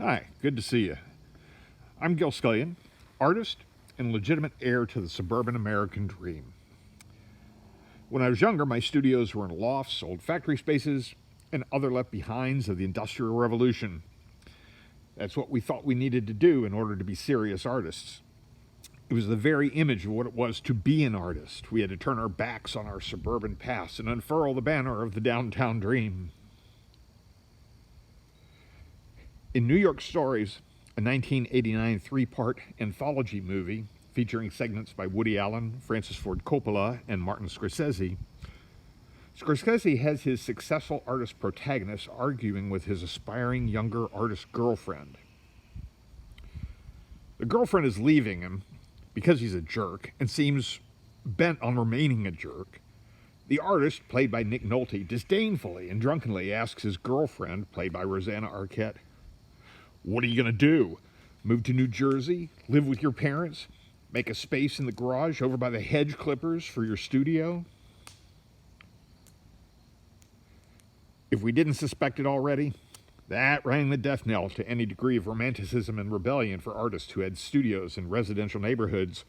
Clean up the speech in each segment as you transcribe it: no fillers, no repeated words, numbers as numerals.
Hi, good to see you. I'm Gil Scullion, artist and legitimate heir to the suburban American dream. When I was younger, my studios were in lofts, old factory spaces, and other left behinds of the Industrial Revolution. That's what we thought we needed to do in order to be serious artists. It was the very image of what it was to be an artist. We had to turn our backs on our suburban past and unfurl the banner of the downtown dream. In New York Stories, a 1989 three-part anthology movie featuring segments by Woody Allen, Francis Ford Coppola, and Martin Scorsese, Scorsese has his successful artist protagonist arguing with his aspiring younger artist girlfriend. The girlfriend is leaving him because he's a jerk and seems bent on remaining a jerk. The artist, played by Nick Nolte, disdainfully and drunkenly asks his girlfriend, played by Rosanna Arquette, "What are you going to do? Move to New Jersey? Live with your parents? Make a space in the garage over by the hedge clippers for your studio?" If we didn't suspect it already, that rang the death knell to any degree of romanticism and rebellion for artists who had studios in residential neighborhoods,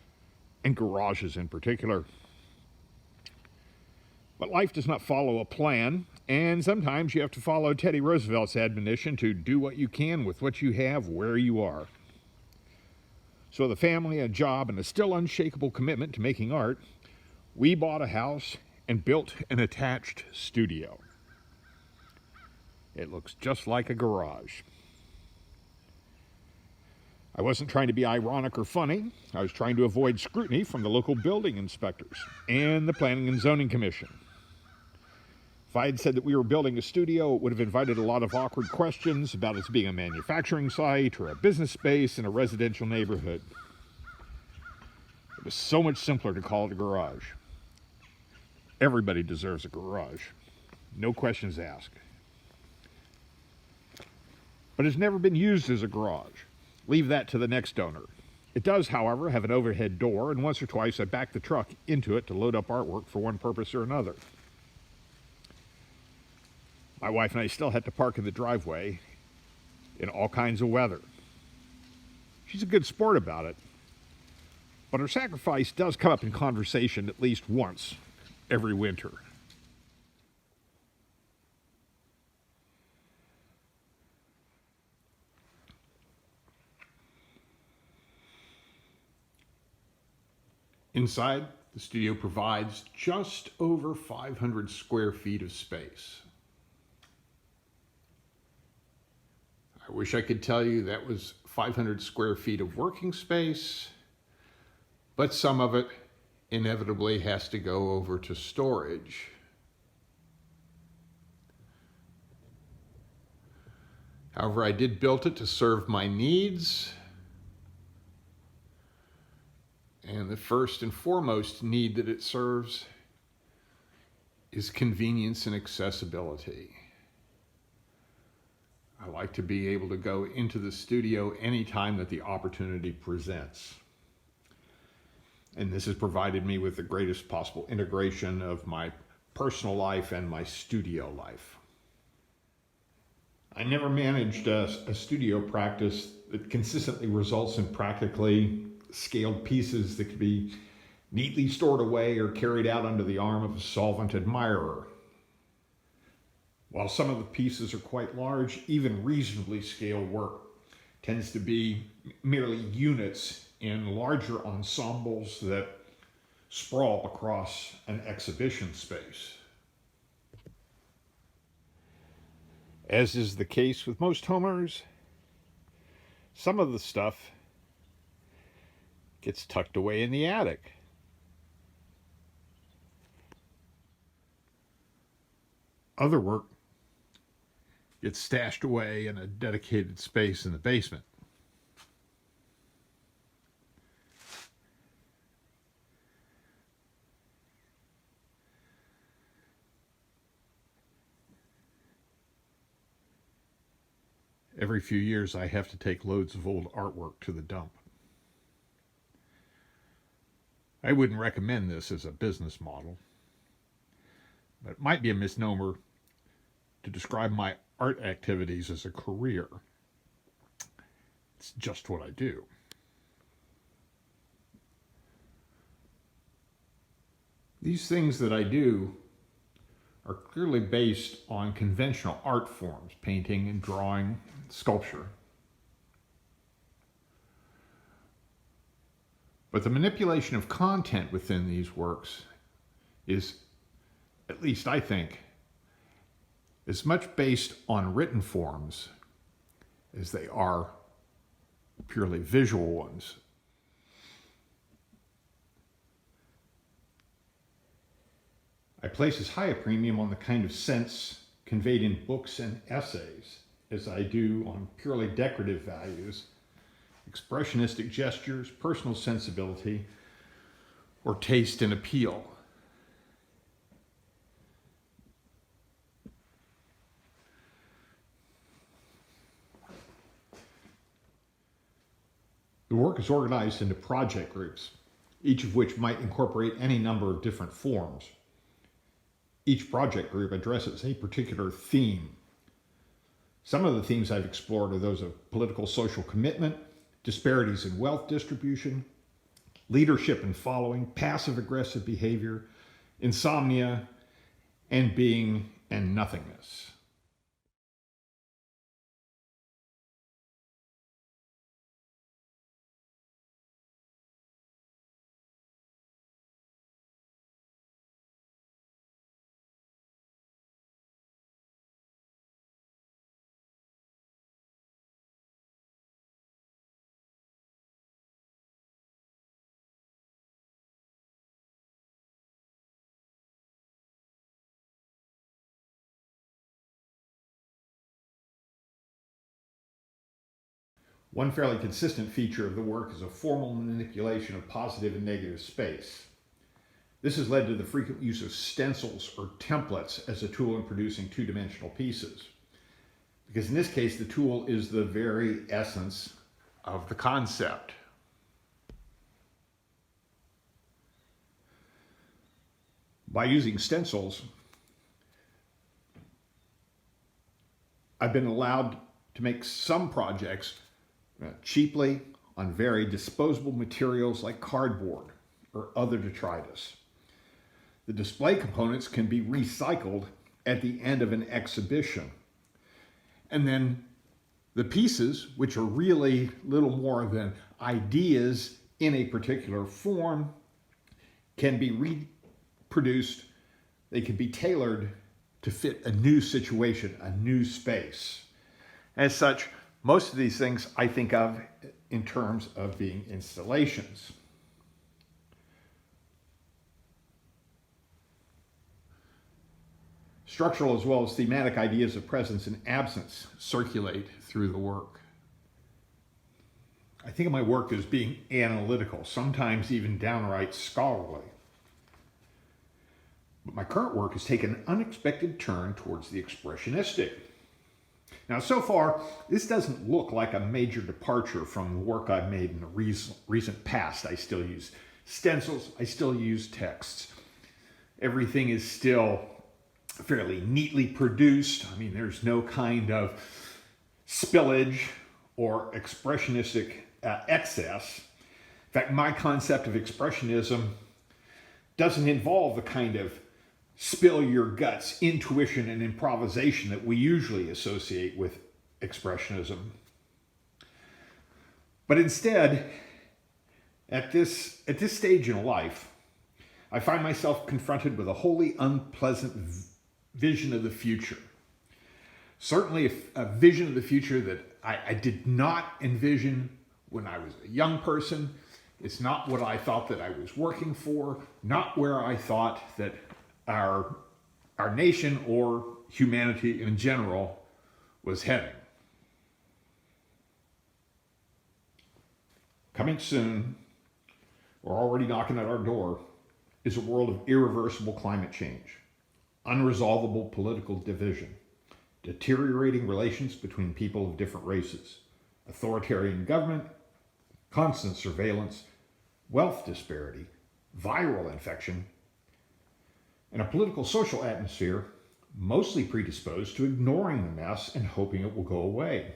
and garages in particular. But life does not follow a plan, and sometimes you have to follow Teddy Roosevelt's admonition to do what you can with what you have where you are. So with a family, a job, and a still unshakable commitment to making art, we bought a house and built an attached studio. It looks just like a garage. I wasn't trying to be ironic or funny. I was trying to avoid scrutiny from the local building inspectors and the Planning and Zoning Commission. If I had said that we were building a studio, it would have invited a lot of awkward questions about its being a manufacturing site or a business space in a residential neighborhood. It was so much simpler to call it a garage. Everybody deserves a garage. No questions asked. But it's never been used as a garage. Leave that to the next owner. It does, however, have an overhead door, and once or twice I backed the truck into it to load up artwork for one purpose or another. My wife and I still had to park in the driveway in all kinds of weather. She's a good sport about it, but her sacrifice does come up in conversation at least once every winter. Inside, the studio provides just over 500 square feet of space. I wish I could tell you that was 500 square feet of working space, but some of it inevitably has to go over to storage. However, I did build it to serve my needs. And the first and foremost need that it serves is convenience and accessibility. I like to be able to go into the studio anytime that the opportunity presents. And this has provided me with the greatest possible integration of my personal life and my studio life. I never managed a studio practice that consistently results in practically scaled pieces that could be neatly stored away or carried out under the arm of a solvent admirer. While some of the pieces are quite large, even reasonably scaled work tends to be merely units in larger ensembles that sprawl across an exhibition space. As is the case with most homeowners, some of the stuff gets tucked away in the attic. Other work gets stashed away in a dedicated space in the basement. Every few years I have to take loads of old artwork to the dump. I wouldn't recommend this as a business model, but it might be a misnomer to describe my art activities as a career. It's just what I do. These things that I do are clearly based on conventional art forms, painting and drawing, sculpture. But the manipulation of content within these works is, at least I think, as much based on written forms as they are purely visual ones. I place as high a premium on the kind of sense conveyed in books and essays as I do on purely decorative values, expressionistic gestures, personal sensibility, or taste and appeal. The work is organized into project groups, each of which might incorporate any number of different forms. Each project group addresses a particular theme. Some of the themes I've explored are those of political social commitment, disparities in wealth distribution, leadership and following, passive-aggressive behavior, insomnia, and being and nothingness. One fairly consistent feature of the work is a formal manipulation of positive and negative space. This has led to the frequent use of stencils or templates as a tool in producing two-dimensional pieces. Because in this case, the tool is the very essence of the concept. By using stencils, I've been allowed to make some projects cheaply on very disposable materials like cardboard or other detritus. The display components can be recycled at the end of an exhibition. And then the pieces, which are really little more than ideas in a particular form, can be reproduced. They can be tailored to fit a new situation, a new space. As such, most of these things I think of in terms of being installations. Structural as well as thematic ideas of presence and absence circulate through the work. I think of my work as being analytical, sometimes even downright scholarly. But my current work has taken an unexpected turn towards the expressionistic. Now, so far, this doesn't look like a major departure from the work I've made in the recent past. I still use stencils, I still use texts. Everything is still fairly neatly produced. I mean, there's no kind of spillage or expressionistic excess. In fact, my concept of expressionism doesn't involve the kind of spill your guts, intuition, and improvisation that we usually associate with expressionism. But instead, at this stage in life, I find myself confronted with a wholly unpleasant vision of the future. Certainly a vision of the future that I did not envision when I was a young person. It's not what I thought that I was working for, not where I thought that our nation or humanity in general was heading. Coming soon, or already knocking at our door, is a world of irreversible climate change, unresolvable political division, deteriorating relations between people of different races, authoritarian government, constant surveillance, wealth disparity, viral infection, and a political social atmosphere mostly predisposed to ignoring the mess and hoping it will go away.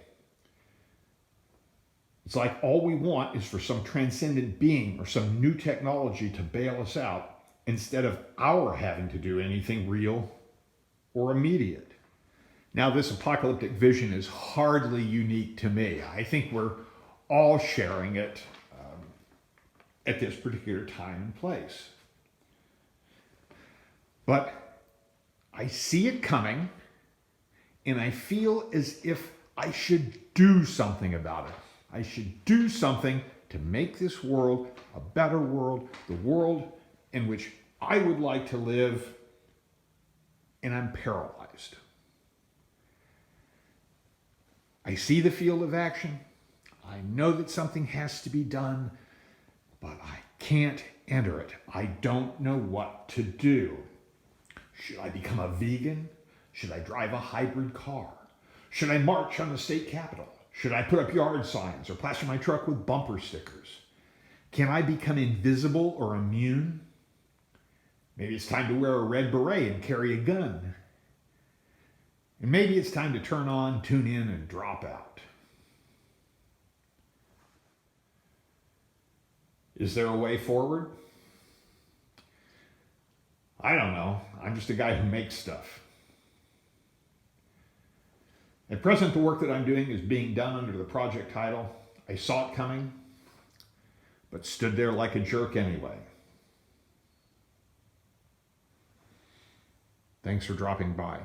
It's like all we want is for some transcendent being or some new technology to bail us out instead of our having to do anything real or immediate. Now, this apocalyptic vision is hardly unique to me. I think we're all sharing it at this particular time and place. But I see it coming, and I feel as if I should do something about it. I should do something to make this world a better world, the world in which I would like to live, and I'm paralyzed. I see the field of action. I know that something has to be done, but I can't enter it. I don't know what to do. Should I become a vegan? Should I drive a hybrid car? Should I march on the state capitol? Should I put up yard signs or plaster my truck with bumper stickers? Can I become invisible or immune? Maybe it's time to wear a red beret and carry a gun. And maybe it's time to turn on, tune in, and drop out. Is there a way forward? I don't know. I'm just a guy who makes stuff. At present, the work that I'm doing is being done under the project title, I Saw It Coming, but stood there like a jerk anyway. Thanks for dropping by.